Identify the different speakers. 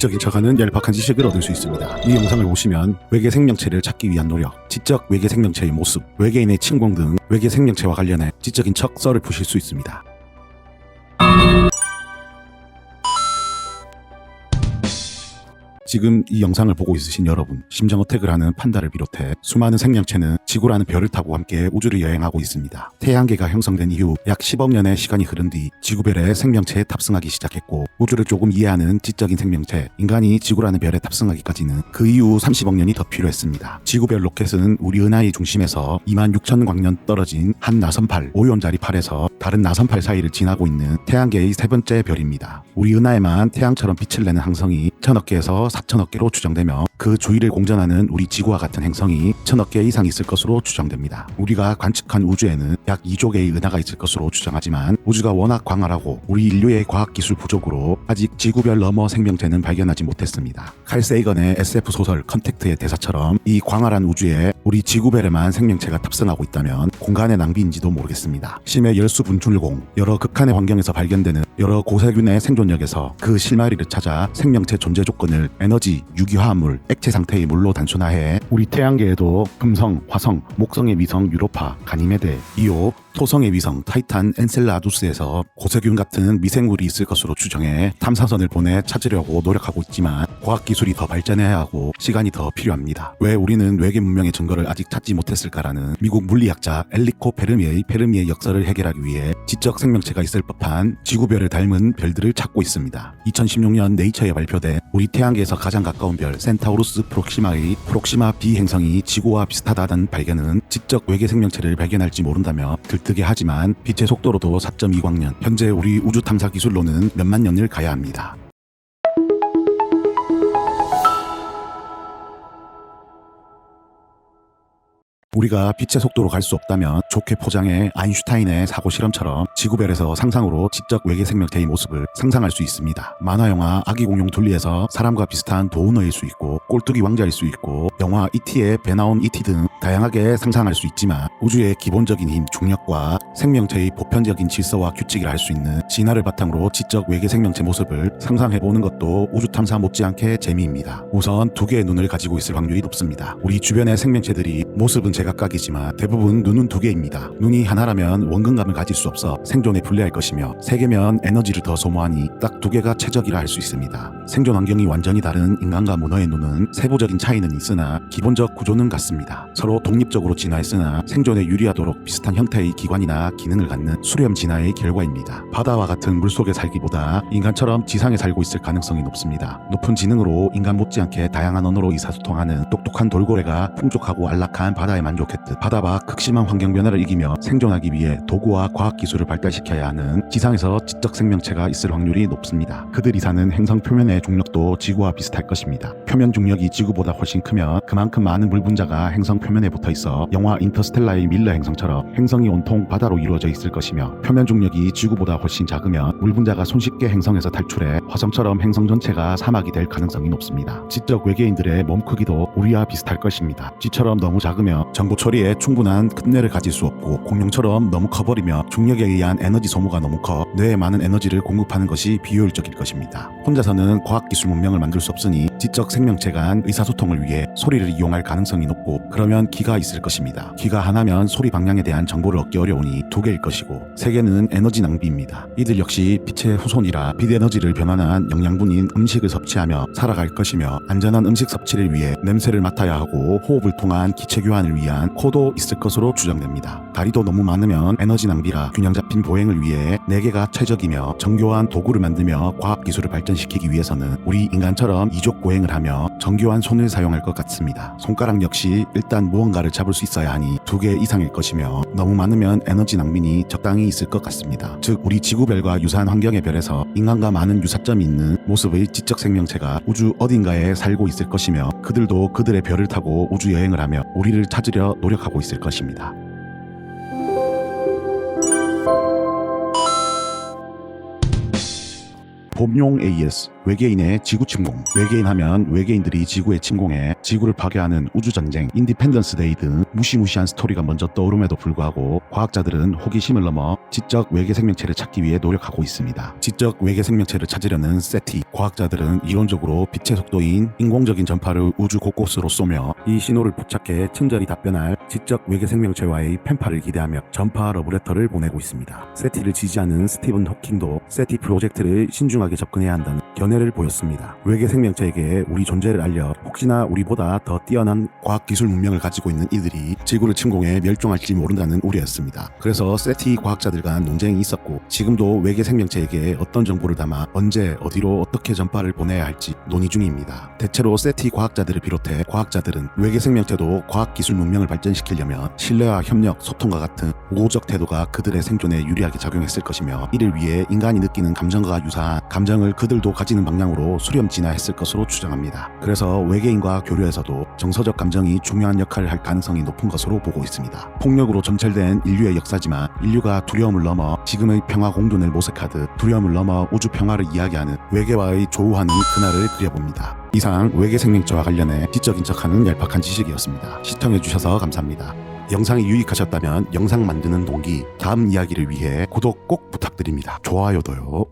Speaker 1: 지적인 척하는 얄팍한 지식을 얻을 수 있습니다. 이 영상을 보시면 외계 생명체를 찾기 위한 노력, 지적 외계 생명체의 모습, 외계인의 침공 등 외계 생명체와 관련해 지적인 척 썰을 푸실 수 있습니다. 지금 이 영상을 보고 있으신 여러분, 심정어택을 하는 판다를 비롯해 수많은 생명체는 지구라는 별을 타고 함께 우주를 여행하고 있습니다. 태양계가 형성된 이후 약 10억 년의 시간이 흐른 뒤 지구별에 생명체에 탑승하기 시작했고, 우주를 조금 이해하는 지적인 생명체, 인간이 지구라는 별에 탑승하기까지는 그 이후 30억 년이 더 필요했습니다. 지구별 로켓은 우리 은하의 중심에서 26,000광년 떨어진 한 나선팔, 오온자리 팔에서 다른 나선팔 사이를 지나고 있는 태양계의 세 번째 별입니다. 우리 은하에만 태양처럼 빛을 내는 항성이 1000억 개에서 4천억 개로 추정되며, 그 주위를 공전하는 우리 지구와 같은 행성이 1000억 개 이상 있을 것으로 추정됩니다. 우리가 관측한 우주에는 약 2조 개의 은하가 있을 것으로 추정하지만, 우주가 워낙 광활하고 우리 인류의 과학기술 부족으로 아직 지구별 너머 생명체는 발견하지 못했습니다. 칼 세이건의 SF 소설 컨택트의 대사처럼 이 광활한 우주에 우리 지구별에만 생명체가 탑승하고 있다면 공간의 낭비인지도 모르겠습니다. 심해 열수 분출공, 여러 극한의 환경에서 발견되는 여러 고세균의 생존력에서 그 실마리를 찾아 생명체 존재 조건을 에너지, 유기화합물, 액체 상태의 물로 단순화해 우리 태양계에도 금성, 화성, 목성의 위성 유로파, 가니메데, 이오, 토성의 위성 타이탄 엔셀라두스에서 고세균 같은 미생물이 있을 것으로 추정해 탐사선을 보내 찾으려고 노력하고 있지만, 과학기술이 더 발전해야 하고 시간이 더 필요합니다. 왜 우리는 외계 문명의 증거를 아직 찾지 못했을까라는 미국 물리학자 엘리코 페르미의 역설을 해결하기 위해 지적 생명체가 있을 법한 지구별을 닮은 별들을 찾고 있습니다. 2016년 네이처에 발표된 우리 태양계에서 가장 가까운 별 센타우루스 프록시마의 프록시마 B 행성이 지구와 비슷하다는 발견은 지적 외계 생명체를 발견할지 모른다며 들뜨게 하지만, 빛의 속도로도 4.2광년, 현재 우리 우주 탐사 기술로는 몇만 년을 가야 합니다. 우리가 빛의 속도로 갈 수 없다면 좋게 포장해 아인슈타인의 사고 실험처럼 지구별에서 상상으로 지적 외계 생명체의 모습을 상상할 수 있습니다. 만화영화 아기 공룡 둘리에서 사람과 비슷한 도우너일 수 있고, 꼴뚜기 왕자일 수 있고, 영화 E.T.에 배 나온 E.T. 등 다양하게 상상할 수 있지만, 우주의 기본적인 힘, 중력과 생명체의 보편적인 질서와 규칙을 알 수 있는 진화를 바탕으로 지적 외계 생명체 모습을 상상해보는 것도 우주 탐사 못지않게 재미입니다. 우선 두 개의 눈을 가지고 있을 확률이 높습니다. 우리 주변의 생명체들이 모습은 제각각이지만 대부분 눈은 두 개입니다. 눈이 하나라면 원근감을 가질 수 없어 생존에 불리할 것이며, 세 개면 에너지를 더 소모하니 딱 두 개가 최적이라 할 수 있습니다. 생존 환경이 완전히 다른 인간과 문어의 눈은 세부적인 차이는 있으나 기본적 구조는 같습니다. 서로 독립적으로 진화했으나 생존에 유리하도록 비슷한 형태의 기관이나 기능을 갖는 수렴 진화의 결과입니다. 바다와 같은 물속에 살기보다 인간처럼 지상에 살고 있을 가능성이 높습니다. 높은 지능으로 인간 못지않게 다양한 언어로 의사소통하는 똑똑한 돌고래가 풍족하고 안락한 바다에 만족했듯, 바다밖 극심한 환경 변화를 이기며 생존하기 위해 도구와 과학기술을 발달시켜야 하는 지상에서 지적 생명체가 있을 확률이 높습니다. 그들이 사는 행성 표면의 중력도 지구와 비슷할 것입니다. 표면 중력이 지구보다 훨씬 크면 그만큼 많은 물 분자가 행성 표면에 붙어있어 영화 인터스텔라의 밀러 행성처럼 행성이 온통 바다로 이루어져 있을 것이며, 표면 중력이 지구보다 훨씬 작으면 물 분자가 손쉽게 행성에서 탈출해 화성처럼 행성 전체가 사막이 될 가능성이 높습니다. 지적 외계인들의 몸 크기도 우리와 비슷할 것입니다. 쥐처럼 너무 작으며 정보 처리에 충분한 큰 뇌를 가질 수 없고, 공룡처럼 너무 커버리며 중력에 의한 에너지 소모가 너무 커 뇌에 많은 에너지를 공급하는 것이 비효율적일 것입니다. 혼자서는 과학기술 문명을 만들 수 없으니 지적 생명체 간 의사소통을 위해 소리를 이용할 가능성이 높고, 그러면 귀가 있을 것입니다. 귀가 하나면 소리 방향에 대한 정보를 얻기 어려우니 두 개일 것이고, 세 개는 에너지 낭비입니다. 이들 역시 빛의 후손이라 빛 에너지를 변환한 영양분인 음식을 섭취하며 살아갈 것이며, 안전한 음식 섭취를 위해 냄새를 맡아야 하고 호흡을 통한 기체 교환을 위한 코도 있을 것으로 추정됩니다. 다리도 너무 많으면 에너지 낭비라 균형 잡힌 보행을 위해 4개가 최적이며, 정교한 도구를 만들며 과학기술을 발전시키기 위해서는 우리 인간처럼 이족 보행을 하며 정교한 손을 사용할 것 같습니다. 손가락 역시 일단 무언가를 잡을 수 있어야 하니 2개 이상일 것이며, 너무 많으면 에너지 낭비니 적당히 있을 것 같습니다. 즉 우리 지구별과 유사한 환경의 별에서 인간과 많은 유사점이 있는 모습의 지적 생명체가 우주 어딘가에 살고 있을 것이며, 그들도 그들의 별을 타고 우주 여행을 하며 우리를 찾으려 노력하고 있을 것입니다. 봄용 AS 외계인의 지구 침공. 외계인 하면 외계인들이 지구에 침공해 지구를 파괴하는 우주전쟁, 인디펜던스 데이 등 무시무시한 스토리가 먼저 떠오름에도 불구하고 과학자들은 호기심을 넘어 지적 외계 생명체를 찾기 위해 노력하고 있습니다. 지적 외계 생명체를 찾으려는 세티, 과학자들은 이론적으로 빛의 속도인 인공적인 전파를 우주 곳곳으로 쏘며 이 신호를 포착해 친절히 답변할 지적 외계 생명체와의 펜파를 기대하며 전파 러브레터를 보내고 있습니다. 세티를 지지하는 스티븐 호킹도 세티 프로젝트를 신중하게 접근해야 한다는 견해를 보였습니다. 외계 생명체에게 우리 존재를 알려 혹시나 우리보다 더 뛰어난 과학기술 문명을 가지고 있는 이들이 지구를 침공해 멸종할지 모른다는 우려였습니다. 그래서 세티 과학자들 간 논쟁이 있었고 지금도 외계 생명체에게 어떤 정보를 담아 언제 어디로 어떻게 전파를 보내야 할지 논의 중입니다. 대체로 세티 과학자들을 비롯해 과학자들은 외계 생명체도 과학기술 문명을 발전시키려면 신뢰와 협력, 소통과 같은 우호적 태도가 그들의 생존에 유리하게 작용했을 것이며 이를 위해 인간이 느끼는 감정과 유사한 감정을 그들도 가지는 방향으로 수렴 진화했을 것으로 추정합니다. 그래서 외계인과 교류에서도 정서적 감정이 중요한 역할을 할 가능성이 높은 것으로 보고 있습니다. 폭력으로 점철된 인류의 역사지만 인류가 두려움을 넘어 지금의 평화 공존을 모색하듯 두려움을 넘어 우주 평화를 이야기하는 외계와의 조우하는 그날을 그려봅니다. 이상 외계 생명체와 관련해 지적인 척하는 얄팍한 지식이었습니다. 시청해주셔서 감사합니다. 영상이 유익하셨다면 영상 만드는 동기, 다음 이야기를 위해 구독 꼭 부탁드립니다. 좋아요도요.